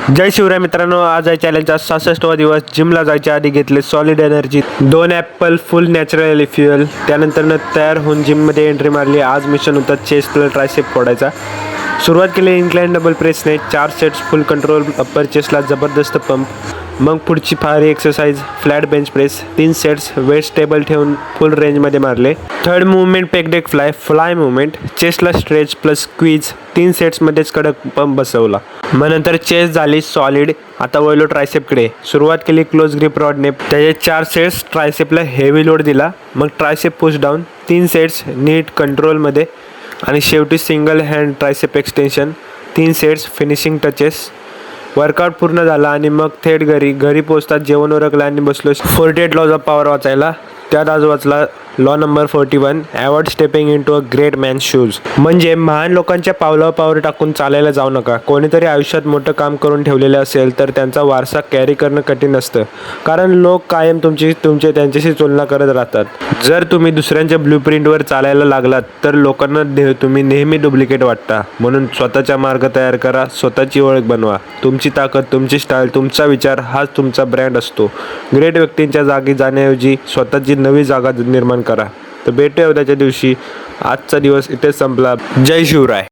जय शिवराय मित्रांनो, आज आहे चॅलेंजचा 66वा दिवस. जिमला जायच्या आधी घेतले सॉलिड एनर्जी, 2 ॲपल फुल नॅचरल फ्युएल. त्यानंतर तयार होऊन जिममध्ये एंट्री मारली. आज मिशन होतं चेस्ट ट्रायसेप फोडायचा. सुरुवात केली इन्क्लाइन डबल प्रेसने. 4 सेट्स फुल कंट्रोल अप्पर चेस्टला जबरदस्त पंप. मग पुढची भारी exercise flat bench press. 3 sets weight stable ठेवून फुल रेंजमध्ये मारले. Third movement pec deck fly movement. चेस्टला स्ट्रेच प्लस स्क्वीज. 3 सेट्समध्येच कडक पंप बसवला. मग नंतर चेस्ट झाली सॉलिड. आता वळलो ट्रायसेपकडे. सुरुवात केली क्लोज ग्रिप रॉडने. त्याचे 4 सेट्स ट्रायसेपला हेवी लोड दिला. मग ट्रायसेप पुश डाऊन. 3 सेट्स नीट कंट्रोलमध्ये. आणि शेवटी single hand tricep extension. 3 sets finishing touches. Workout पूर्ण झाला आणि मग थेट घरी पोहोचतात जेवण उरकलं आणि बसलो 48 लॉज ऑफ पॉवर वाचायला. त्यात आज वाचला law number 41, avoid stepping into a great man shoes. म्हणजे महान लोकांच्या पावलावर पावलं टाकून चालायला जाऊ नका. कोणीतरी आयुष्यात मोठं काम करून ठेवलेलं असेल तर त्यांचा वारसा कॅरी करणं कठीण असतं, कारण लोक कायम त्यांच्याशी तुलना करत राहतात. जर तुम्ही दुसऱ्यांच्या ब्लूप्रिंटवर चालायला लागलात तर लोकांना तुम्ही नेहमी डुप्लिकेट वाटता. म्हणून स्वतःचा मार्ग तयार करा, स्वतःची ओळख बनवा. तुमची ताकद, तुमची स्टाईल, तुमचा विचार हाच तुमचा ब्रँड असतो. ग्रेट व्यक्तींच्या जागी जाण्याऐवजी स्वतःची नवी जागा निर्माण करा. तर भेटूया उद्याच्या दिवशी. आजचा दिवस इथेच संपला. जय शिवराय.